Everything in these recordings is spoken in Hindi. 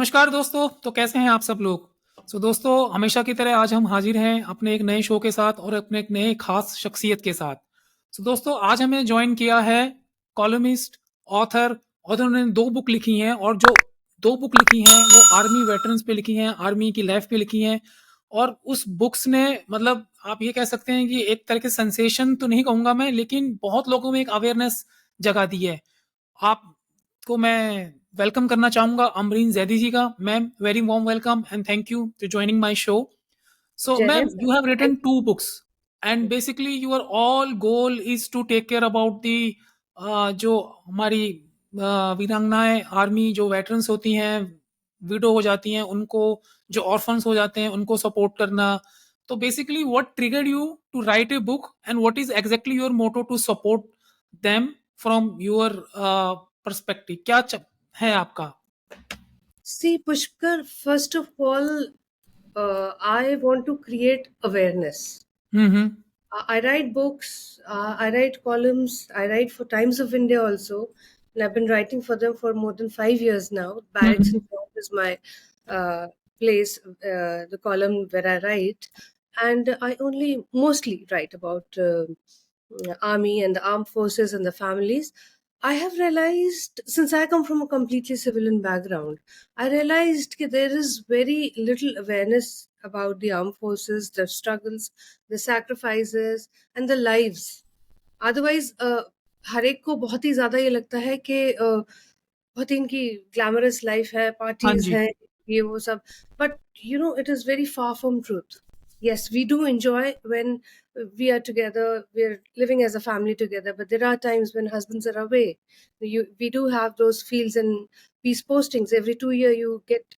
नमस्कार दोस्तों, तो कैसे हैं आप सब लोग? दोस्तों, हमेशा की तरह आज हम हाजिर हैं अपने एक नए शो के साथ और अपने एक नए खास शख्सियत के साथ। दोस्तों, आज हमें जॉइन किया है कॉलमिस्ट, ऑथर और उन्होंने 2 बुक लिखी हैं और जो 2 बुक लिखी हैं वो आर्मी वेटरन्स पे लिखी हैं, आर्मी की लाइफ पे लिखी हैं और उस बुक्स ने मतलब आप ये कह सकते हैं कि एक तरह के सेंसेशन तो नहीं कहूँगा मैं, लेकिन बहुत लोगों में एक अवेयरनेस जगा दी है। आपको मैं वेलकम करना चाहूँगा अमरीन ज़ैदी जी का। Ma'am, very warm welcome and thank you to joining my show. So, जय ma'am, हिंद you have thank written 2 books, and basically your all goal is to take care about the जो हमारी वीरांगनाएं आर्मी जो वेटरन्स होती हैं, विडो हो जाती हैं, उनको जो ऑर्फन्स हो जाते हैं, उनको सपोर्ट करना। तो basically what triggered you to write a book and what is exactly your motto to support them from your perspective? क्या है आपका? See Pushkar first of all I want to create awareness hmm. I write books, I write columns, I write for Times of India also, and I've been writing for them for more than 5 years now. Barracks hmm. and Beyond is my place, the column where I write, and I only mostly write about army and the armed forces and the families. I have realized, since I come from a completely civilian background, I realized that there is very little awareness about the armed forces, the struggles, the sacrifices and the lives. Otherwise, हर एक को बहुत ही ज़्यादा ये लगता है कि बहुत ही इनकी ग्लैमरस लाइफ है, हाँ पार्टीज़ जी। हैं, ये वो सब. But, it is very far from truth. Yes, we do enjoy when we are together, we're living as a family together, but there are times when husbands are away. We do have those fields and peace postings. Every 2 year you get,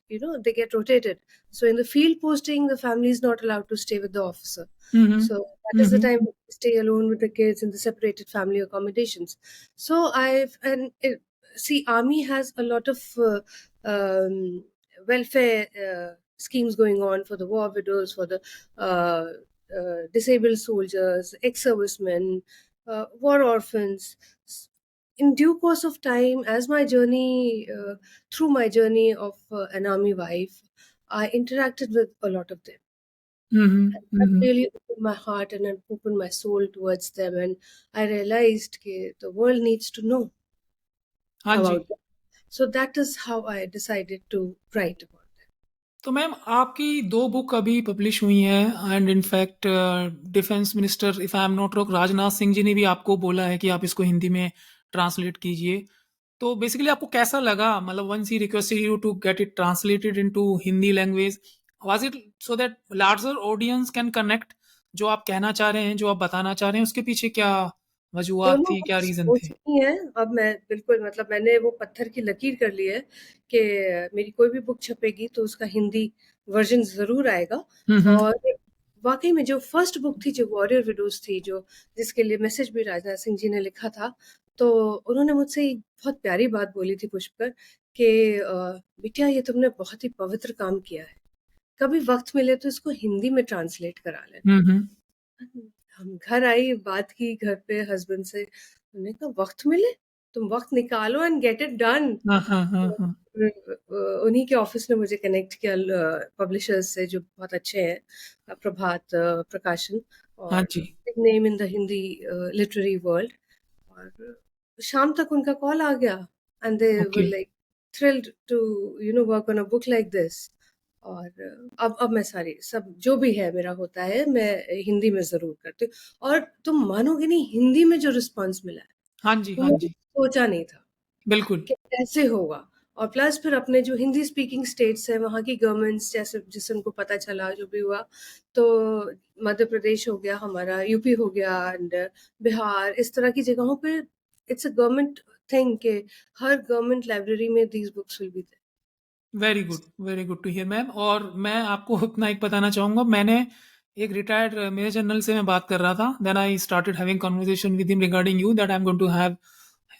they get rotated. So in the field posting, the family is not allowed to stay with the officer. Hmm. So that is the hmm. time we stay alone with the kids in the separated family accommodations. So see, army has a lot of welfare schemes going on for the war widows, for the uh, disabled soldiers, ex-servicemen, war orphans. In due course of time, as my journey, through my journey of an army wife, I interacted with a lot of them. Hmm. I hmm. really opened my heart and I opened my soul towards them, and I realized that the world needs to know हाँ जी। about them. So that is how I decided to write about them. तो मैम, आपकी 2 बुक अभी पब्लिश हुई हैं and in fact defence minister if I am not wrong Rajnath Singh ji ने भी आपको बोला है कि आप इसको हिंदी में ट्रांसलेट कीजिए। तो बेसिकली आपको कैसा लगा? मतलब वंस ही requested you to get it translated into Hindi language, was it so that larger audience can connect जो आप कहना चाह रहे हैं, जो आप बताना चाह रहे हैं, उसके पीछे क्या वजूहात दोनों थी, क्या बुक्स रीज़न हो थे? चुकी हैं। अब मैं बिल्कुल, मतलब मैंने वो पत्थर की लकीर कर ली है कि मेरी कोई भी बुक छपेगी तो उसका हिंदी वर्जन ज़रूर आएगा. हुँ, हुँ। और वाक़ई में जो फर्स्ट बुक थी, जो वॉरियर विडोज़ थी, जो जिसके लिए मैसेज भी राजनाथ सिंह जी ने लिखा था, तो उन्होंने मुझसे एक बहुत प्यारी बात बोली थी पुष्कर कि "बिटिया, ये तुमने बहुत ही पवित्र काम किया है. कभी वक़्त मिले तो इसको हिंदी में ट्रांसलेट करा लेना." हुँ, हुँ। हम घर आई, बात की घर पे हस्बैंड से. उन्होंने कहा वक़्त मिले, तुम वक़्त निकालो एंड गेट इट डन. हाँ, हाँ, हाँ, हाँ। उन्हीं के ऑफ़िस ने मुझे कनेक्ट किया पब्लिशर्स से जो बहुत अच्छे हैं, प्रभात प्रकाशन, हाँ और जी। Big name in the Hindi literary world. और शाम तक उनका कॉल आ गया and they were okay. Like thrilled to work on a book like this. और अब मैं सारी सब जो भी है मेरा होता है, मैं हिंदी में ज़रूर करती हूँ. और तुम मानोगे नहीं, हिंदी में जो रिस्पॉन्स मिला है, हाँ जी, वो हाँ मैंने जी। सोचा नहीं था बिल्कुल। कि कैसे होगा. और प्लस फिर अपने जो हिंदी स्पीकिंग स्टेट्स हैं, वहाँ की गवर्नमेंट्स, जैसे जिससे उनको पता चला जो भी हुआ, तो मध्य प्रदेश हो गया हमारा, यूपी हो गया एंड बिहार, इस तरह की जगहों पे इट्स अ गवर्नमेंट थिंग कि हर गवर्नमेंट लाइब्रेरी में these books will be there. Very good to hear ma'am. और मैं आपको इतना एक बताना चाहूँगा, मैंने एक रिटायर्ड मेजर जनरल से मैं बात कर रहा था, then I started having conversation with him regarding you that I am going to have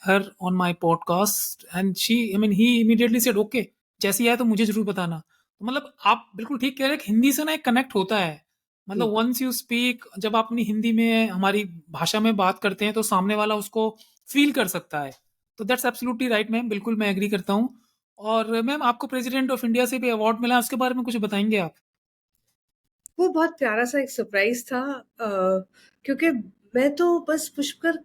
her on my podcast and she I mean he immediately said okay, जैसी है तो मुझे ज़रूर बताना। तो मतलब आप बिल्कुल ठीक कह रहे हैं कि हिंदी से ना एक कनेक्ट होता है। मतलब वंस यू स्पीक, जब आप अपनी हिंदी में हमारी भाषा में बात करते हैं तो सामने वाला उसको फ़ील कर सकता है। तो दैट्स एब्सोल्युटली राइट मैम, बिल्कुल मैं एग्री करता हूँ। और मैम आपको प्रेसिडेंट ऑफ इंडिया से भी अवार्ड मिला, उसके बारे में कुछ बताएँगे आप? वो बहुत प्यारा-सा एक सरप्राइज़ था क्योंकि मैं तो बस पुष्कर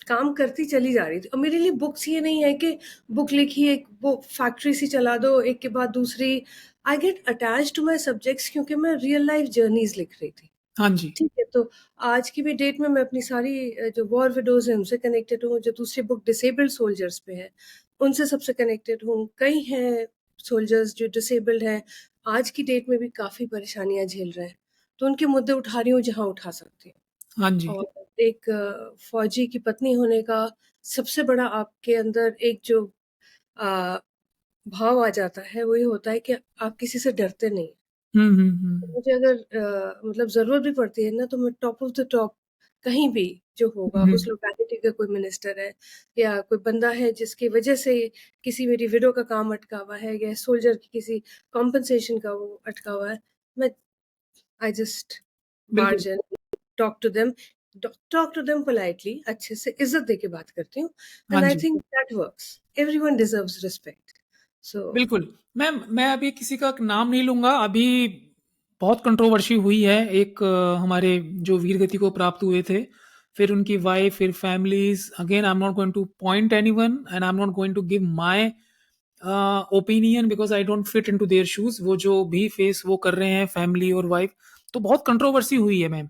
काम करती चली जा रही थी और मेरे लिए बुक्स ये नहीं है कि बुक लिखी, एक वो फैक्ट्री सी चला दो, एक के बाद दूसरी। I get attached to my subjects क्योंकि मैं रियल लाइफ़ जर्नीज़ लिख रही थी। हाँ जी। ठीक है, तो आज की भी डेट में मैं अपनी सारी जो वॉर विडोज़ हैं उनसे कनेक्टेड हूँ, जो दूसरी बुक डिसेबल्ड सोल्जर्स पे है, उनसे सबसे कनेक्टेड हूँ। कई हैं सोल्जर्स जो डिसेबल्ड हैं, आज की डेट में भी काफ़ी परेशानियाँ झेल रहे हैं, तो उनके मुद्दे उठा रही हूँ जहाँ उठा सकती हूँ। हाँ जी। और एक फ़ौजी की पत्नी होने का सबसे बड़ा आपके अंदर एक जो अ, भाव आ जाता है, वो ये होता है कि आप किसी से डरते नहीं। हुँ, हुँ, हुँ। मुझे अगर मतलब ज़रूरत भी पड़ती है ना, तो मैं टॉप ऑफ द टॉप कहीं भी जो होगा, हुँ, उस हुँ। लोकेलिटी का कोई मिनिस्टर है या कोई बंदा है जिसकी वजह से किसी मेरी विडो का काम अटका हुआ है या सोल्जर की किसी कॉम्पेंसेशन का वो अटका हुआ है, मैं आई जस्ट बिल्कुल, barge in, talk to them politely, अच्छे से इज़्ज़त देके बात करती हूँ हाँ एंड आई जी। Think that works. Everyone deserves respect. So बिल्कुल। मैम मैं अभी किसी का नाम नहीं लूँगा, अभी बहुत कंट्रोवर्सी हुई है, एक हमारे जो वीरगति को प्राप्त हुए थे, फिर उनकी वाइफ़, फिर families, again I am not going to point anyone and I am not going to give my opinion because I don't fit into their shoes, वो जो भी फेस वो कर रहे हैं फैमिली और वाइफ़, तो बहुत कंट्रोवर्सी हुई है मैम।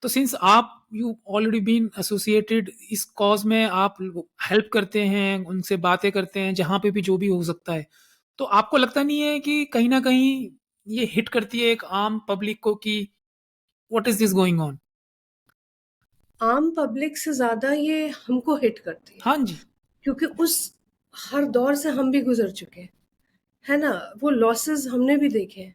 तो सिंस आप यू ऑलरेडी बीन एसोसिएटेड इस कॉज़ में, आप हेल्प करते हैं, उनसे बातें करते हैं, जहाँ पे भी जो भी हो सकता है। तो आपको लगता नहीं है कि कहीं न कहीं ये हिट करती है एक आम पब्लिक को कि what is this going on? आम पब्लिक से ज़्यादा ये हमको हिट करती है। हाँ जी, क्योंकि उस हर दौर से हम भी गुज़र चुके हैं, है ना? वो लॉसेस हमने भी देखे हैं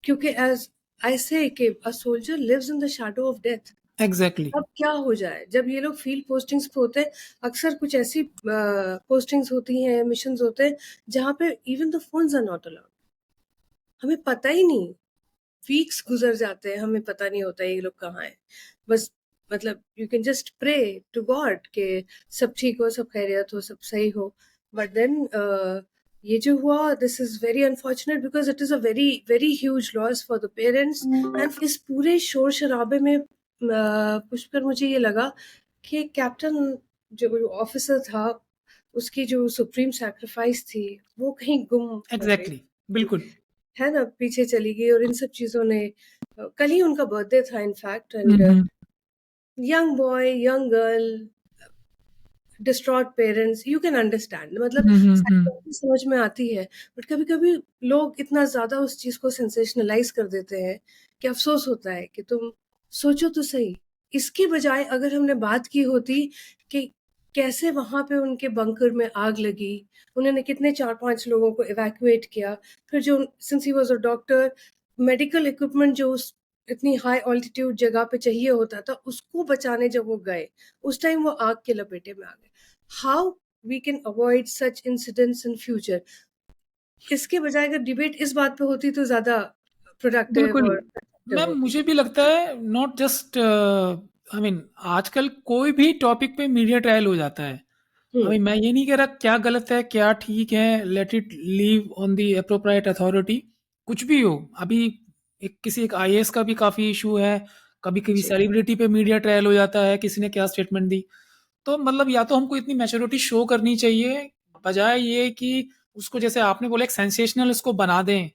क्योंकि एज़ आई से कि a soldier lives in the shadow of death. Exactly, अब क्या हो जाए, जब ये लोग फील्ड पोस्टिंग्स पे होते हैं, अक्सर कुछ ऐसी पोस्टिंग्स होती हैं, मिशंस होते हैं, जहाँ पे even the phones are not allowed. हमें पता ही नहीं, वीक्स गुज़र जाते हैं, हमें पता नहीं होता ये लोग कहाँ हैं। बस मतलब you can just pray to God कि सब ठीक हो, सब खैरियत हो, सब सही हो। बट देन ये जो हुआ, this is very unfortunate because it is a very, very huge loss for the parents and इस पूरे शोर-शराबे में पुष्कर मुझे ये लगा कि कैप्टन जो ऑफ़िसर था, उसकी जो सुप्रीम सैक्रिफाइस थी, वो कहीं गुम हो गई। एग्ज़ैक्टली, बिल्कुल। है ना? पीछे चली गई और इन सब चीज़ों ने कल ही उनका बर्थडे था in fact hmm, and hmm. Young boy, young girl, distraught parents, you can understand मतलब हुँ, हुँ, हुँ। साइकोलॉजी समझ में आती है। बट कभी-कभी लोग इतना ज़्यादा उस चीज़ को सेंसेशनलाइज़ कर देते हैं कि अफ़सोस होता है कि तुम सोचो तो सही। इसके बजाय अगर हमने बात की होती कि कैसे वहाँ पे उनके बंकर में आग लगी, उन्होंने कितने 4-5 लोगों को इवैक्यूएट किया, फिर जो since he was a doctor, medical equipment जो उस इतनी हाई ऑल्टीट्यूड जगह पे चाहिए होता था, उसको बचाने जब वो गए, उस टाइम वो आग के लपेटे में आ गए। How we can avoid such incidents in future? इसके बजाय अगर डिबेट इस बात पे होती तो ज़्यादा प्रोडक्टिव बिल्कुल। और इफेक्टिव मैम होती। मुझे भी लगता है नॉट जस्ट आई मीन आजकल कोई भी टॉपिक पे मीडिया ट्रायल हो जाता है। हुँ, अभी मैं ये नहीं कह रहा क्या गलत है, क्या ठीक है, let it leave on the appropriate authority, कुछ भी हो। अभी एक आईएएस का भी काफ़ी इश्यू है, कभी-कभी जी। सेलिब्रिटी पे मीडिया ट्रायल हो जाता है, किसी ने क्या स्टेटमेंट दी। तो मतलब या तो हमको इतनी मैच्योरिटी शो करनी चाहिए, बजाय ये कि उसको जैसे आपने बोला एक सेंसेशनल उसको बना दें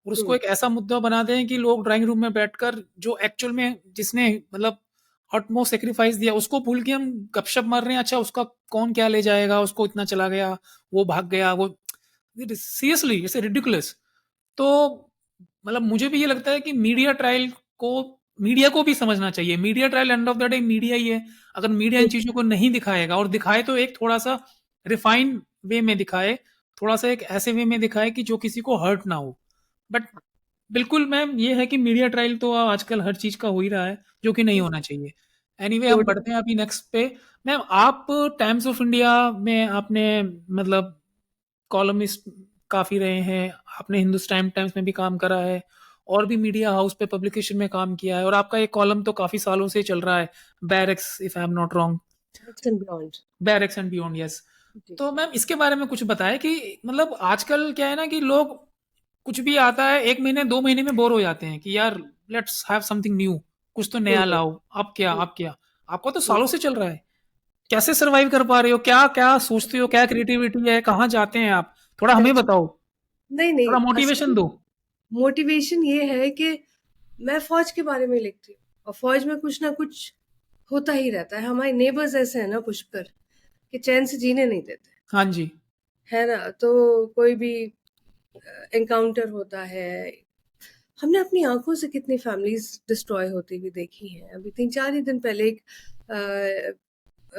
और उसको हुँ, एक ऐसा मुद्दा बना दें कि लोग ड्राइंग रूम में बैठकर जो एक्चुअल में जिसने मतलब utmost सैक्रिफाइस दिया, उसको भूल के हम गपशप मार रहे हैं, अच्छा उसका कौन क्या ले जाएगा, उसको इतना चला गया, वो भाग गया, वो सीरियसली इट्स रिडिकुलस। तो मतलब मुझे भी ये लगता है कि को मीडिया को भी समझना चाहिए। Media trial end of the day media ही है। अगर मीडिया इन हुँ, चीज़ों को नहीं दिखाएगा और दिखाए तो एक थोड़ा-सा रिफाइन वे में दिखाए, थोड़ा-सा एक ऐसे वे में दिखाए कि जो किसी को हर्ट ना हो। बट बिल्कुल मैम ये है कि मीडिया ट्रायल तो आजकल हर चीज़ का हो ही रहा है, जो कि नहीं हुँ, होना चाहिए। एनीवे हम टोटली। बढ़ते हैं अभी नेक्स्ट पे। मैम आप टाइम्स ऑफ इंडिया में आपने मतलब कॉलमिस्ट काफ़ी रहे हैं, आपने हिंदुस्तान टाइम्स में भी काम करा है और भी मीडिया हाउस पे पब्लिकेशन में काम किया है और आपका एक कॉलम तो काफ़ी सालों से चल रहा है, barracks if I am not wrong, backs and beyond. Barracks and beyond yes. जी। तो मैम इसके बारे में कुछ बताएँ कि मतलब आजकल क्या है ना कि लोग कुछ भी आता है 1 महीने 2 महीने में बोर हो जाते हैं कि यार लेट्स हैव समथिंग न्यू, कुछ तो हुँ, नया हुँ, लाओ, अब क्या हुँ, अब क्या? आपका तो हुँ। सालों से चल रहा है। कैसे सर्वाइव कर पा रहे हो? क्या-क्या सोचते हो? क्या क्रिएटिविटी है? कहाँ जाते हैं आप? थोड़ा हमें अच्छा, बताओ, नहीं, नहीं, थोड़ा मोटिवेशन असल दो। मोटिवेशन ये है कि मैं फ़ौज के बारे में लिखती हूँ और फ़ौज में कुछ ना कुछ होता ही रहता है। हमारे नेबर्स ऐसे हैं ना पुष्कर कि चैन से जीने नहीं देते, हाँ जी। है ना? तो कोई भी एनकाउंटर होता है। हमने अपनी आँखों से कितनी फैमिलीज़ डिस्ट्रॉय होती हुई देखी हैं। अभी 3-4 ही दिन पहले एक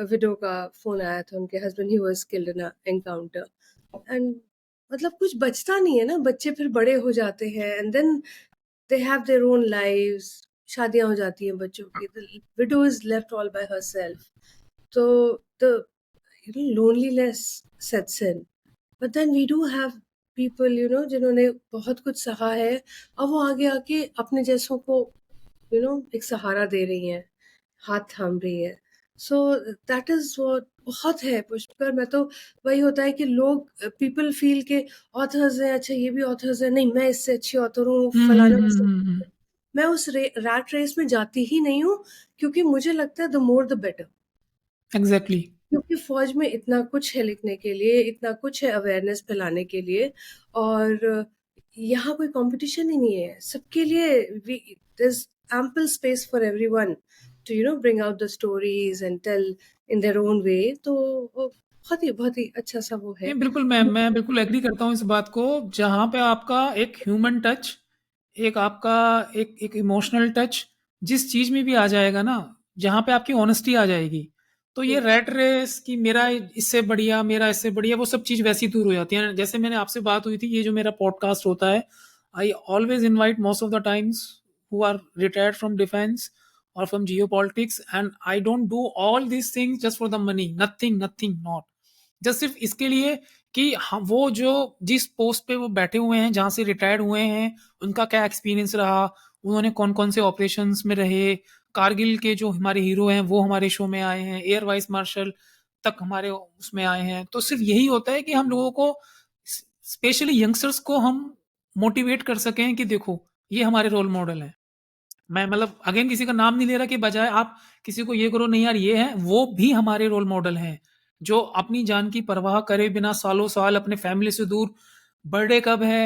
विडो का फ़ोन आया था, उनके husband he was killed in a encounter and मतलब कुछ बचता नहीं है ना, बच्चे फिर बड़े हो जाते हैं and then they have their own lives, शादियाँ हो जाती हैं बच्चों की, the widow is left all by herself. तो the loneliness sets in. But then we do have people, जिन्होंने बहुत कुछ सहा है, अब वो आगे आके अपने जैसों को, एक सहारा दे रही हैं, हाथ थाम रही हैं। सो दैट इज़ व्हाट बहुत है पुष्कर। मैं तो वही होता है कि लोग पीपल फ़ील के ऑथर्स हैं, अच्छा ये भी ऑथर्स हैं, नहीं मैं इससे अच्छी ऑथर हूँ, हुँ, हुँ, फलाना हुँ, इससे। हुँ, हुँ। मैं उस रैट रेस में जाती ही नहीं हूँ क्योंकि मुझे लगता है the more the better. Exactly. क्योंकि फ़ौज में इतना कुछ है लिखने के लिए, इतना कुछ है अवेयरनेस फैलाने के लिए और यहाँ कोई कॉम्पिटिशन ही नहीं है। सबके लिए we there is ample space for everyone to bring out the stories and tell in their own way. तो वो बहुत ही अच्छा-सा वो है। नहीं, बिल्कुल मैं बिल्कुल एग्री करता हूँ इस बात को, जहाँ पे आपका एक ह्यूमन टच, एक आपका एक एक इमोशनल टच जिस चीज़ में भी आ जाएगा ना, जहाँ पे आपकी ऑनेस्टी आ जाएगी, तो ये हुँ, रैट रेस कि मेरा इससे बढ़िया, वो सब चीज़ वैसी दूर हो जाती है। जैसे मैंने आपसे बात हुई थी, ये जो मेरा पॉडकास्ट होता है, I always invite most of the times who are retired from defence और from geopolitics and I don't do all these things just for the money, nothing, nothing, not. Just सिर्फ इसके लिए कि वो जो जिस पोस्ट पे वो बैठे हुए हैं, जहाँ से रिटायर्ड हुए हैं, उनका क्या एक्सपीरियंस रहा, उन्होंने कौन-कौन से ऑपरेशंस में रहे, कारगिल के जो हमारे हीरो हैं, वो हमारे शो में आए हैं, एयर वाइस मार्शल तक हमारे उसमें आए हैं। तो सिर्फ यही होता है कि हम लोगों को स्पेशली यंगस्टर्स को हम मोटिवेट कर सकें कि देखो, ये हमारे रोल मॉडल हैं। मैं मतलब अगेन किसी का नाम नहीं ले रहा कि बजाय आप किसी को ये करो, नहीं यार ये है, वो भी हमारे रोल मॉडल हैं, जो अपनी जान की परवाह करे बिना सालों-साल अपने फैमिली से दूर, बर्थडे कब है,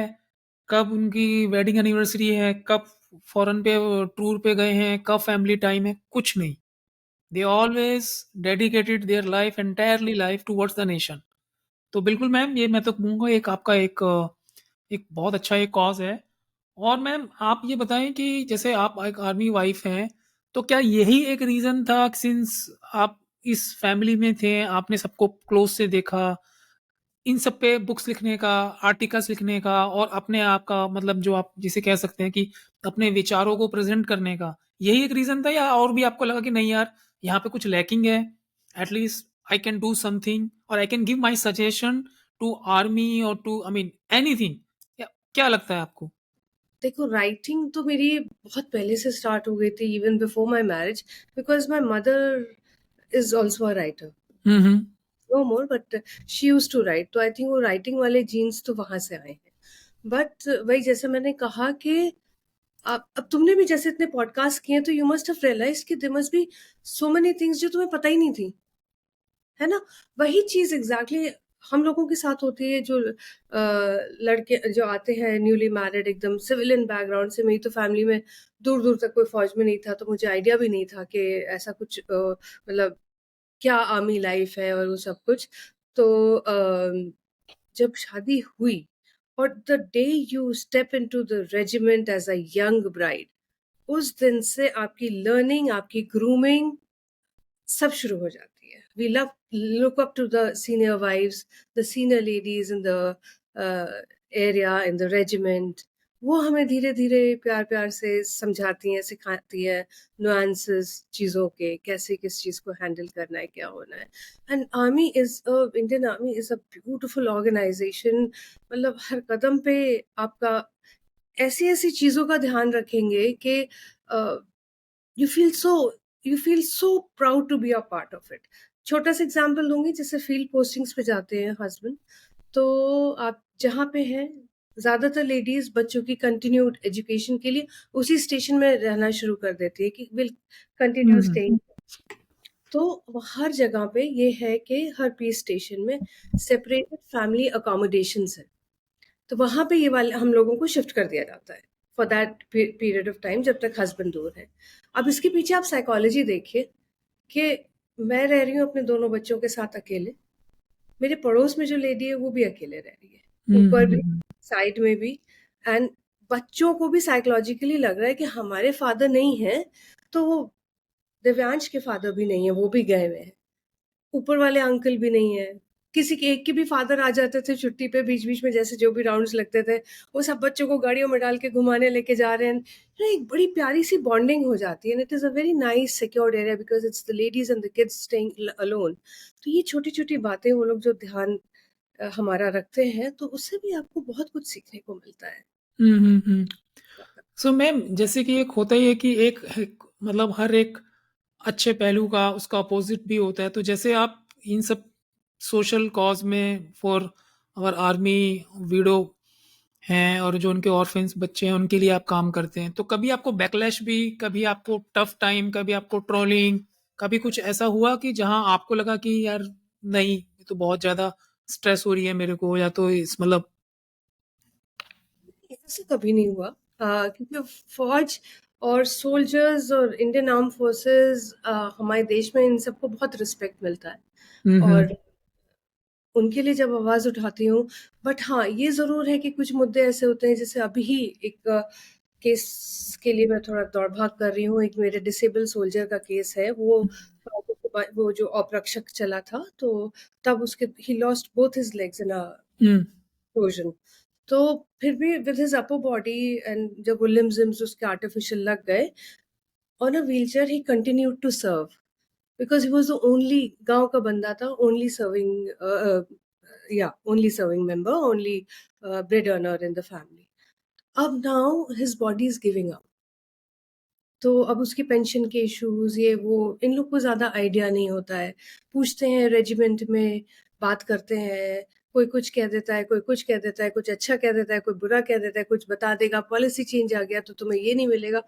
कब उनकी वेडिंग एनिवर्सरी है, कब फॉरेन पे टूर पे गए हैं, कब फैमिली टाइम है, कुछ नहीं। They always dedicated their life, entirely life towards the nation. तो बिल्कुल मैम, ये मैं तो कहूँगा एक आपका एक बहुत अच्छा एक कॉज़ है। और मैम आप ये बताएँ कि जैसे आप एक आर्मी वाइफ़ हैं, तो क्या यही एक रीज़न था सिंस आप इस फैमिली में थे, आपने सबको क्लोज़ से देखा, इन सब पे बुक्स लिखने का, आर्टिकल्स लिखने का और अपने आप का मतलब जो आप जिसे कह सकते हैं कि अपने विचारों को प्रेज़ेंट करने का, यही एक रीज़न था या और भी आपको लगा कि नहीं यार, यहाँ पे कुछ लैकिंग है, at least I can do something और I can give my suggestion to army और टू आई मीन एनीथिंग, या क्या लगता है आपको? देखो राइटिंग तो मेरी बहुत पहले से स्टार्ट हो गई थी even before my marriage because my mother is also a writer. Hmm, hmm. No more but she used to write, तो आई थिंक वो राइटिंग वाले जीन्स तो वहाँ से आए हैं। बट वही जैसे मैंने कहा कि अब तुमने भी जैसे इतने पॉडकास्ट किए तो यू मस्ट हैव रियलाइज्ड कि there must be so many things जो तुम्हें पता ही नहीं थी, है ना? वही चीज़ एग्ज़ैक्टली हम लोगों के साथ होती है जो लड़के जो आते हैं न्यूली मैरिड एकदम सिविलियन बैकग्राउंड से। मेरी तो फैमिली में दूर-दूर तक कोई फ़ौज में नहीं था, तो मुझे आइडिया भी नहीं था कि ऐसा कुछ मतलब क्या आर्मी लाइफ है और वो सब कुछ। तो जब शादी हुई और the day you step into the regiment as a young bride, उस दिन से आपकी लर्निंग, आपकी ग्रूमिंग सब शुरू हो जाती है। We love look up to the senior wives, the senior ladies in the area, in the regiment. वो हमें धीरे-धीरे प्यार-प्यार से समझाती हैं, सिखाती हैं नुआंसेस चीज़ों के, कैसे किस चीज़ को हैंडल करना है, क्या होना है। And army is Indian army is a beautiful organisation. मतलब हर कदम पे आपका ऐसी-ऐसी चीज़ों का ध्यान रखेंगे कि you feel so you feel so proud to be a part of it. छोटा सा एग्जांपल दूंगी, जैसे फील्ड पोस्टिंग्स पे जाते हैं हस्बैंड, तो आप जहाँ पे हैं, ज्यादातर लेडीज बच्चों की कंटिन्यूड एजुकेशन के लिए उसी स्टेशन में रहना शुरू कर देती है कि विल कंटिन्यू हम्म स्टेइंग. तो हर जगह पे ये है कि हर पीस स्टेशन में सेपरेटेड फैमिली अकोमोडेशंस है. तो वहां पे ये वाले हम लोगों को शिफ्ट कर दिया जाता है for that period of time, जब तक हस्बैंड दूर है. अब इसके पीछे आप साइकोलॉजी देखिए कि मैं रह रही हूँ अपने दोनों बच्चों के साथ अकेले, मेरे पड़ोस में जो लेडी है वो भी अकेले रह रही है, ऊपर भी, हम्म साइड में भी. एंड बच्चों को भी साइकोलॉजिकली लग रहा है कि हमारे फादर नहीं है, तो वो दिव्यांश के फादर भी नहीं है, वो भी गए हुए हैं, ऊपर वाले अंकल भी नहीं है, किसी के एक के भी फादर आ जाते थे छुट्टी पे बीच बीच में, जैसे जो भी राउंड्स लगते थे वो सब बच्चों को गाड़ियों में डाल के घुमाने लेके जा रहे हैं. एक बड़ी प्यारी सी बॉन्डिंग हो जाती है. It is a very nice secured area because it's the ladies and the kids staying alone. तो ये छोटी छोटी बातें वो लोग जो ध्यान हमारा रखते हैं, तो उससे भी आपको बहुत कुछ सीखने को मिलता है. हम्म. सो मैम, जैसे कि एक होता ही है कि मतलब हर एक अच्छे पहलू का उसका अपोजिट भी होता है, तो जैसे आप इन सब सोशल कॉज में फॉर आवर आर्मी वीडो हैं और जो उनके ऑर्फन्स बच्चे हैं उनके लिए आप काम करते हैं, तो कभी आपको बैकलैश भी, कभी आपको टफ टाइम, कभी आपको ट्रोलिंग, कभी कुछ ऐसा हुआ कि जहां आपको लगा कि यार नहीं, ये तो बहुत ज़्यादा स्ट्रेस हो रही है मेरे को, या तो इस मतलब। ऐसे कभी नहीं हुआ, क्योंकि फौज और सोल्जर्स और इंडियन आर्म फोर्सेस, हमारे देश में इन सबको बहुत रिस्पेक्ट मिलता है. हम्म और उनके लिए जब आवाज उठाती हूँ, बट हाँ ये जरूर है कि कुछ मुद्दे ऐसे होते हैं, जैसे अभी ही एक केस के लिए मैं थोड़ा दौड़ भाग कर रही हूँ. एक मेरे डिसेबल सोल्जर का केस है, वो जो अपरक्षक चला था, तो तब उसके ही lost both his legs in a hmm explosion. तो फिर भी with his upper body and जब वो लिम्स विम्स उसके आर्टिफिशियल लग गए, on a wheelchair he continued to serve because he was the only, गांव का बंदा था, ओनली सर्विंग, या only serving member, only bread earner in the family. अब now his body is giving up. तो अब उसकी पेंशन के इश्यूज, ये वो, इन लोग को ज्यादा आइडिया नहीं होता है. पूछते हैं रेजिमेंट में, बात करते हैं, कोई कुछ कह देता है, कोई कुछ कह देता है, कुछ अच्छा कह देता है, कोई बुरा कह देता है, कुछ बता देगा पॉलिसी चेंज आ गया तो तुम्हें ये नहीं मिलेगा.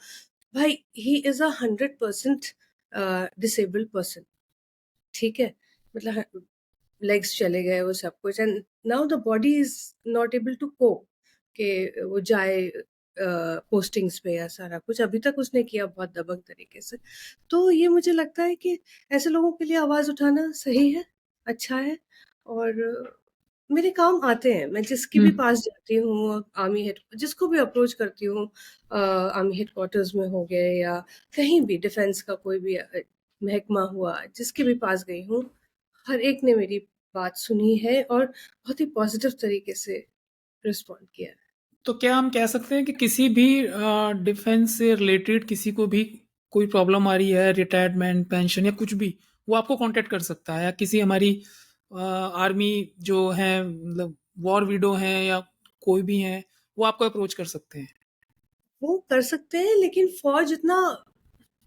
भाई, ही इज 100% डिसेबल्ड पर्सन. ठीक है, मतलब लेग्स चले गए, वो सब कुछ, and now the body is not able to cope कि वो जाए पोस्टिंग्स पे या सारा कुछ. अभी तक उसने किया बहुत दबंग तरीके से. तो ये मुझे लगता है कि ऐसे लोगों के लिए आवाज उठाना सही है, अच्छा है. और मेरे काम आते हैं. मैं जिसके भी हम्म पास जाती हूँ, आर्मी हेड जिसको भी अप्रोच करती हूँ, आर्मी हेडक्वार्टर्स में हो गए या कहीं भी डिफेंस का कोई भी महकमा हुआ, जिसके भी पास गई हूँ, हर एक ने मेरी बात सुनी है और बहुत ही पॉजिटिव तरीके से रिस्पॉन्ड किया है. तो क्या हम कह सकते हैं कि किसी भी डिफेंस से रिलेटेड किसी को भी कोई प्रॉब्लम आ रही है, रिटायरमेंट, पेंशन या कुछ भी, वो आपको कांटेक्ट कर सकता है, या किसी हमारी आर्मी जो है, मतलब वॉर विडो हैं या कोई भी हैं, वो आपको अप्रोच कर सकते हैं? वो कर सकते हैं, लेकिन फौज इतना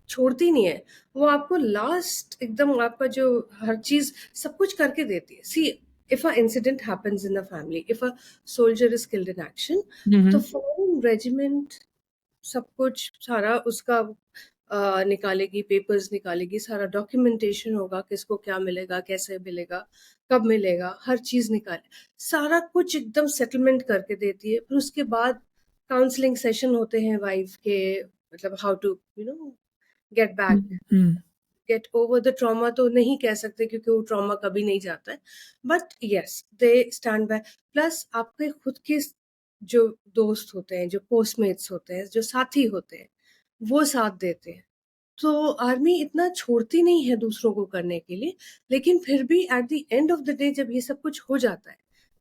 छोड़ती नहीं है. वो आपको लास्ट एकदम आपका जो हर चीज सब कुछ करके देती है. See, if a incident happens in a family, if a soldier is killed in action, तो हम्म फौरन रेजिमेंट सब कुछ सारा उसका निकालेगी, पेपर्स निकालेगी, सारा डॉक्यूमेंटेशन होगा, किसको क्या मिलेगा, कैसे मिलेगा, कब मिलेगा, हर चीज निकाले, सारा कुछ एकदम सेटलमेंट करके देती है. फिर उसके बाद काउंसलिंग सेशन होते हैं वाइफ के, मतलब how to get back, hmm get over the trauma तो नहीं कह सकते क्योंकि वो ट्रॉमा कभी नहीं जाता है, but yes they stand by. Plus आपके खुद के जो दोस्त होते हैं, जो पोस्टमेट्स होते हैं, जो साथी होते हैं, वो साथ देते हैं. तो आर्मी इतना छोड़ती नहीं है दूसरों को करने के लिए, लेकिन फिर भी at the end of the day जब ये सब कुछ हो जाता है,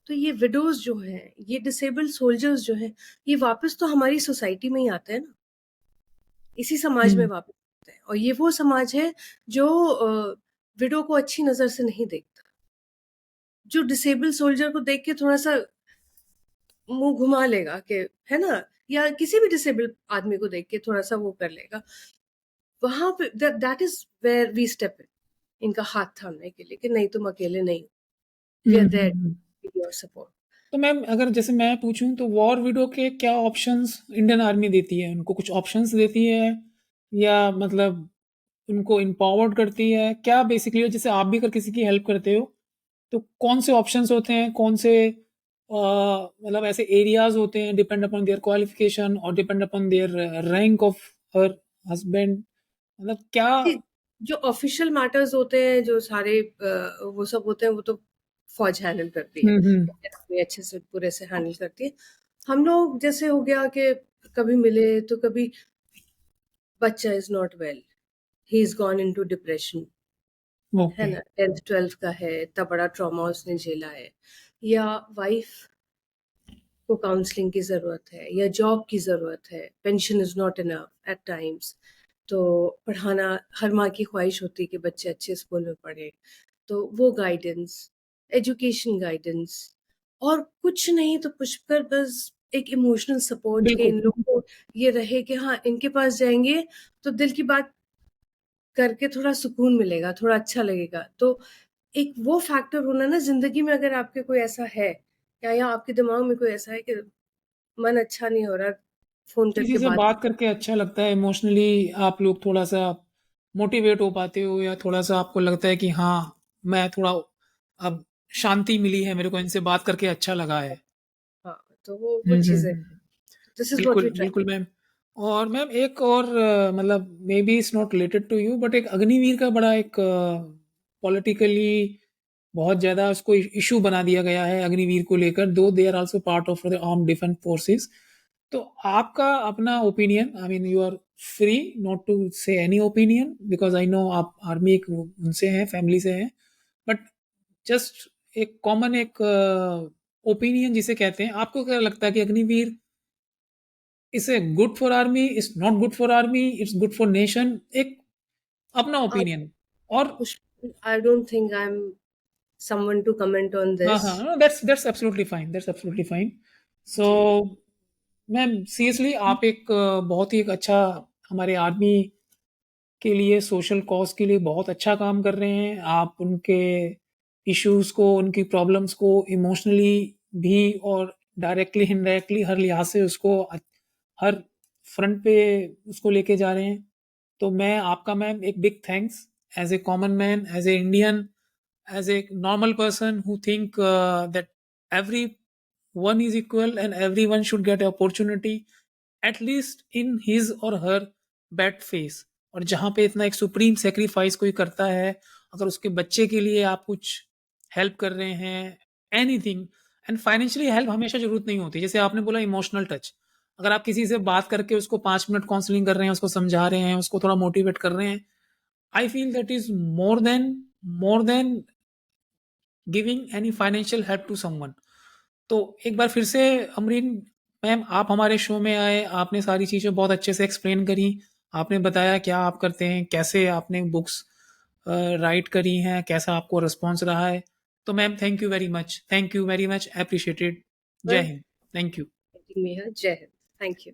तो ये विडोज जो हैं, ये डिसेबल्ड सोल्जर्स जो हैं, ये वापस तो हमारी सोसाइटी में ही आते हैं ना, इसी समाज में हम्म वापस आते हैं. और ये वो समाज है जो विडो को अच्छी नजर से नहीं देखता, जो डिसेबल्ड सोल्जर को देख के थोड़ा सा मुंह घुमा लेगा कि, है ना, या किसी भी डिसेबल आदमी को देख के थोड़ा सा वो कर लेगा. वहां पे that is where we step in, इनका हाथ थामने के लिए कि नहीं तुम अकेले नहीं हो, we are there your support. तो मैम अगर जैसे मैं पूछूं तो वॉर विडो के क्या ऑप्शंस इंडियन आर्मी देती है? उनको कुछ ऑप्शंस देती है या मतलब उनको एम्पावर्ड करती है क्या बेसिकली? जैसे आप भी अगर किसी की हेल्प करते हो तो कौन से ऑप्शंस होते हैं, कौन से मतलब ऐसे एरियाज होते हैं डिपेंड अपॉन देयर क्वालिफिकेशन और depend upon their rank of her husband, मतलब क्या? जो ऑफिशियल मैटर्स होते हैं, जो सारे वो सब होते हैं, वो तो फौज हैंडल करती है, आर्मी अच्छे से पूरे से हैंडल करती है। हम लोग जैसे हो गया कि कभी मिले तो कभी बच्चा is not well, he is gone into depression, है ओके। ना, 10th 12th का है, इतना बड़ा ट्रॉमा उसने झेला है, या वाइफ को काउंसलिंग की जरूरत है, या जॉब की जरूरत है, pension is not enough eight times, तो पढ़ाना, हर माँ की ख्वाहिश होती है कि बच्चे अच्छे स्कूल में पढ़े, तो वो गाइडेंस, एजुकेशन गाइडेंस, और कुछ नहीं तो पुष्कर बस एक इमोशनल सपोर्ट के इन बिल्कुल। लोगों को ये रहे कि हाँ इनके पास जाएंगे तो दिल की बात करके थोड़ा सुकून मिलेगा, थोड़ा अच्छा लगेगा। तो एक वो फैक्टर होना ना जिंदगी में, अगर आपके कोई ऐसा है या आपके दिमाग में कोई ऐसा है कि मन अच्छा नहीं हो रहा, फोन किसी करके से बात। बात करके अच्छा लगता है, इमोशनली आप लोग थोड़ा-सा मोटिवेट हो पाते हो या थोड़ा-सा आपको लगता है कि हाँ, मैं थोड़ा अब शांति मिली है, मेरे को इनसे बात करके अच्छा लगा है। हाँ, तो वो हुँ, हुँ, चीजें, हुँ। दिस इज व्हाट बिल्कुल, वी ट्राई। बिल्कुल मैम। और मैम एक और मतलब may be it's not related to you but एक अग्निवीर का बड़ा एक पॉलिटिकली बहुत ज़्यादा उसको इश्यू बना दिया गया है अग्निवीर को लेकर, though they are also part of the armed defence forces. तो आपका अपना opinion, I mean you are free not to say any opinion because I know आप आर्मी एक उनसे हैं, फैमिली से हैं। बट जस्ट एक कॉमन एक ओपिनियन जिसे कहते हैं, आपको क्या लगता है कि Agniveer is a good for army, is not good for army, it's good for nation? एक अपना ओपिनियन। और I don't think I am someone to comment on हाँ दिस। हाँ, that's absolutely fine, that's absolutely fine. So जी। मैम सीरियसली आप एक बहुत ही एक अच्छा हमारे आर्मी के लिए, सोशल कॉज के लिए बहुत अच्छा काम कर रहे हैं। आप उनके इश्यूज़ को, उनकी प्रॉब्लम्स को इमोशनली भी और डायरेक्टली, इनडायरेक्टली हर लिहाज से उसको हर फ्रंट पे उसको लेके जा रहे हैं। तो मैं आपका मैम एक big thanks as a common man, as a Indian, as a normal person who think that everyone is equal and everyone should get an opportunity at least in his or her bad phase। और जहाँ पे इतना एक सुप्रीम सेक्रीफाइस कोई करता है, अगर उसके बच्चे के लिए आप कुछ हेल्प कर रहे हैं, एनीथिंग, एंड फाइनेंशियली हेल्प हमेशा ज़रूरत नहीं होती। जैसे आपने बोला इमोशनल टच, अगर आप किसी से बात करके उसको 5 मिनट काउंसलिंग कर रहे हैं, उसको समझा रहे हैं, उसको थोड़ा मोटिवेट कर रहे हैं, I feel that is more than giving any financial help to someone. तो एक बार फिर से अमरीन मैम आप हमारे शो में आए, आपने सारी चीज़ें बहुत अच्छे से एक्सप्लेन करी, आपने बताया क्या आप करते हैं, कैसे आपने बुक्स राइट करी हैं, कैसा आपको रिस्पॉन्स रहा है। तो ma'am thank you very much appreciated. Jai well, Hind. Thank you. Jai Hind, thank you.